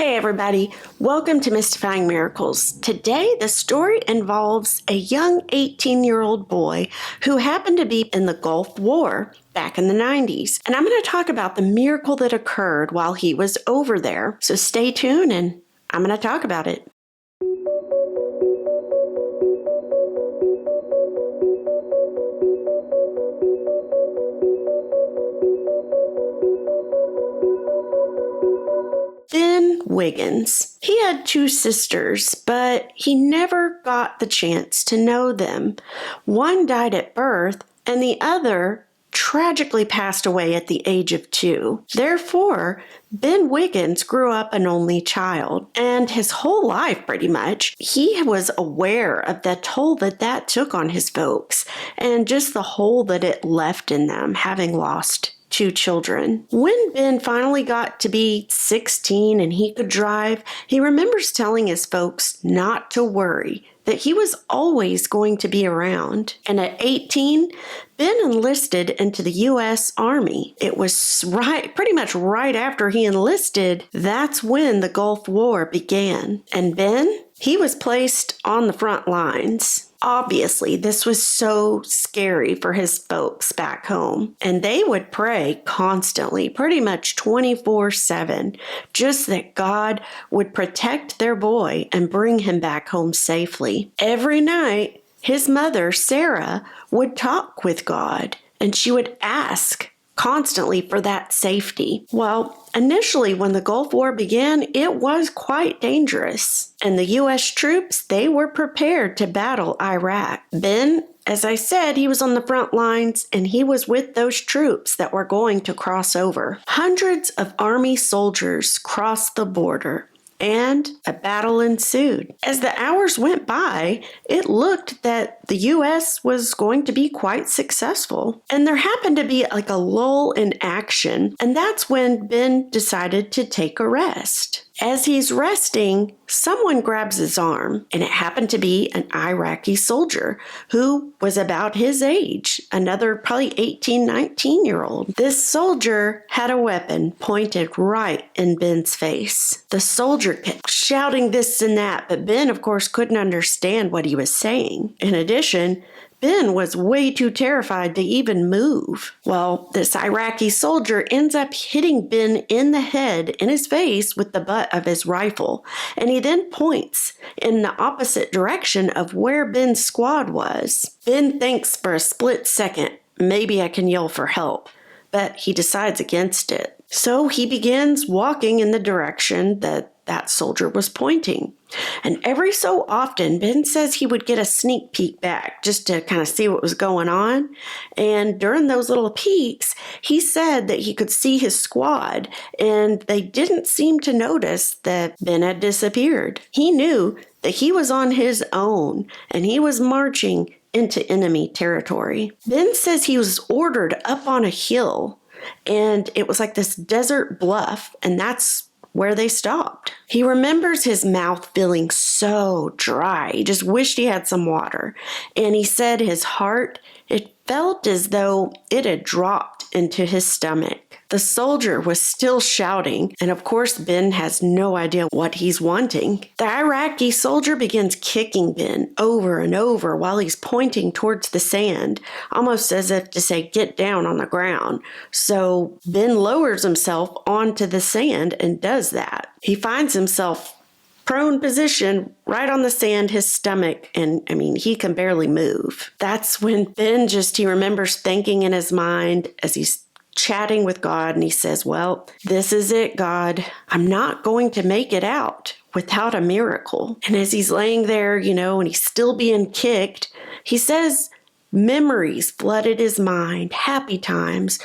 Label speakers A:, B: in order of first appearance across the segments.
A: Hey everybody, welcome to Mystifying Miracles. Today the story involves a young 18-year-old boy who happened to be in the Gulf War back in the 90s. And I'm going to talk about the miracle that occurred while he was over there. So stay tuned and I'm going to talk about it. Wiggins. He had two sisters, but he never got the chance to know them. One died at birth, and the other tragically passed away at the age of 2. Therefore, Ben Wiggins grew up an only child, and his whole life, pretty much, he was aware of the toll that took on his folks, and just the hole that it left in them, having lost 2 children. When Ben finally got to be 16 and he could drive, he remembers telling his folks not to worry, that he was always going to be around. And at 18, Ben enlisted into the U.S. Army. It was pretty much right after he enlisted, that's when the Gulf War began. And Ben, he was placed on the front lines. Obviously, this was so scary for his folks back home, and they would pray constantly, pretty much 24/7, just that God would protect their boy and bring him back home safely. Every night, his mother, Sarah, would talk with God, and she would ask constantly for that safety. Well, initially, when the Gulf War began, it was quite dangerous. And the U.S. troops, they were prepared to battle Iraq. Ben, as I said, he was on the front lines, and he was with those troops that were going to cross over. Hundreds of Army soldiers crossed the border, and a battle ensued. As the hours went by, it looked that the U.S. was going to be quite successful. And there happened to be like a lull in action, and that's when Ben decided to take a rest. As he's resting, someone grabs his arm, and it happened to be an Iraqi soldier who was about his age, another probably 18, 19-year-old. This soldier had a weapon pointed right in Ben's face. The soldier kept shouting this and that, but Ben, of course, couldn't understand what he was saying. In addition, Ben was way too terrified to even move. Well, this Iraqi soldier ends up hitting Ben in the head, in his face, with the butt of his rifle. And he then points in the opposite direction of where Ben's squad was. Ben thinks for a split second, maybe I can yell for help, but he decides against it. So he begins walking in the direction that soldier was pointing. And every so often, Ben says he would get a sneak peek back just to kind of see what was going on. And during those little peeks, he said that he could see his squad, and they didn't seem to notice that Ben had disappeared. He knew that he was on his own, and he was marching into enemy territory. Ben says he was ordered up on a hill, and it was like this desert bluff, and that's where they stopped. He remembers his mouth feeling so dry. He just wished he had some water. And he said his heart, it felt as though it had dropped into his stomach. The soldier was still shouting, and of course Ben has no idea what he's wanting. The Iraqi soldier begins kicking Ben over and over while he's pointing towards the sand, almost as if to say, get down on the ground. So Ben lowers himself onto the sand and does that. He finds himself prone position right on the sand, his stomach, and he can barely move. That's when Ben he remembers thinking in his mind as he's chatting with God, and he says, well, this is it, God. I'm not going to make it out without a miracle. And as he's laying there, and he's still being kicked, he says memories flooded his mind, happy times,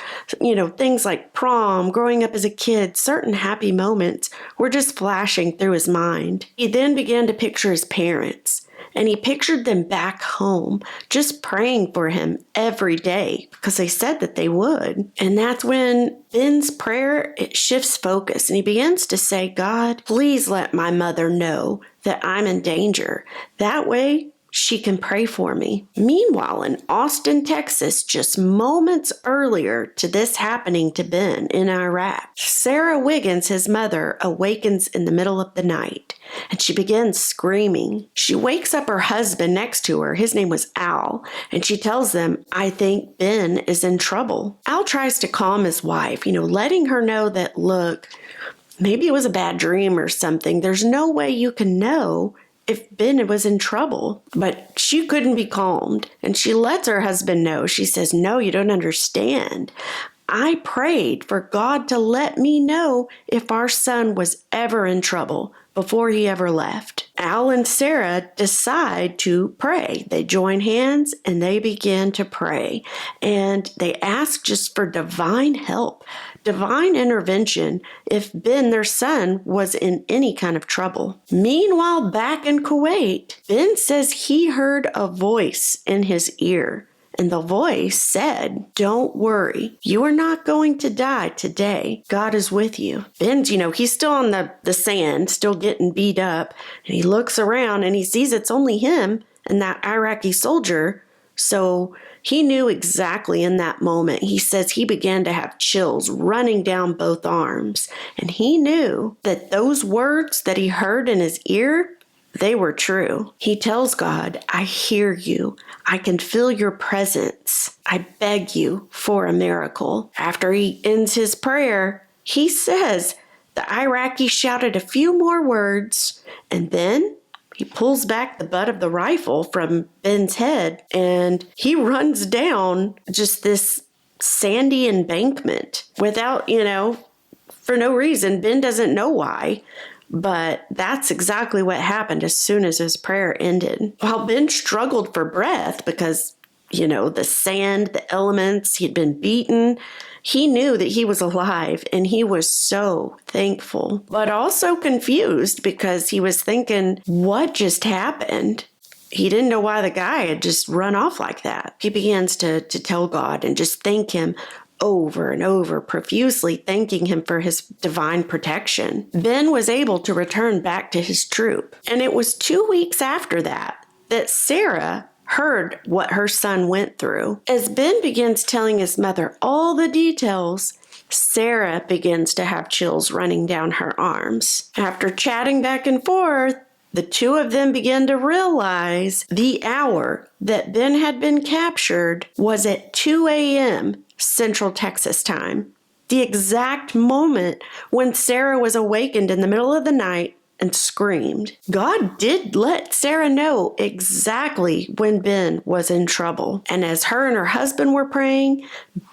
A: things like prom, growing up as a kid, certain happy moments were just flashing through his mind. He then began to picture his parents. And he pictured them back home, just praying for him every day because they said that they would. And that's when Ben's prayer, it shifts focus and he begins to say, God, please let my mother know that I'm in danger. That way she can pray for me. Meanwhile, in Austin, Texas, just moments earlier to this happening to Ben in Iraq, Sarah Wiggins, his mother, awakens in the middle of the night, and she begins screaming. She wakes up her husband next to her. His name was Al, and she tells them, "I think Ben is in trouble." Al tries to calm his wife, letting her know that, look, maybe it was a bad dream or something. There's no way you can know if Ben was in trouble. But she couldn't be calmed, and she lets her husband know. She says, "No, you don't understand. I prayed for God to let me know if our son was ever in trouble before he ever left." Al and Sarah decide to pray. They join hands and they begin to pray. And they ask just for divine help, divine intervention if Ben, their son, was in any kind of trouble. Meanwhile, back in Kuwait, Ben says he heard a voice in his ear. And the voice said, "Don't worry. You are not going to die today. God is with you." Ben's, he's still on the sand, still getting beat up. And he looks around and he sees it's only him and that Iraqi soldier. So he knew exactly in that moment. He says he began to have chills running down both arms. And he knew that those words that he heard in his ear, they were true. He tells God, "I hear you. I can feel your presence. I beg you for a miracle." After he ends his prayer, he says the Iraqi shouted a few more words, and then he pulls back the butt of the rifle from Ben's head, and he runs down just this sandy embankment without, for no reason. Ben doesn't know why. But that's exactly what happened as soon as his prayer ended. While Ben struggled for breath because, the sand, the elements, he'd been beaten, he knew that he was alive, and he was so thankful, but also confused because he was thinking, what just happened? He didn't know why the guy had just run off like that. He begins to tell God and just thank him over and over, profusely thanking him for his divine protection. Ben was able to return back to his troop. And it was 2 weeks after that Sarah heard what her son went through. As Ben begins telling his mother all the details, Sarah begins to have chills running down her arms. After chatting back and forth, the two of them began to realize the hour that Ben had been captured was at 2 a.m. Central Texas time, the exact moment when Sarah was awakened in the middle of the night and screamed. God did let Sarah know exactly when Ben was in trouble. And as her and her husband were praying,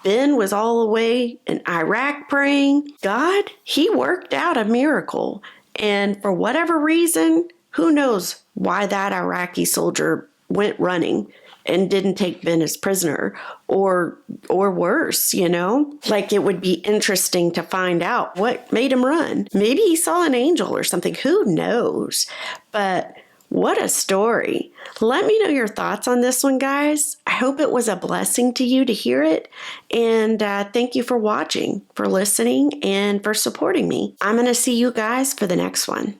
A: Ben was all the way in Iraq praying. God, he worked out a miracle. And for whatever reason, who knows why that Iraqi soldier went running and didn't take Ben as prisoner, or worse, Like, it would be interesting to find out what made him run. Maybe he saw an angel or something. Who knows? But what a story. Let me know your thoughts on this one, guys. I hope it was a blessing to you to hear it. And thank you for watching, for listening, and for supporting me. I'm going to see you guys for the next one.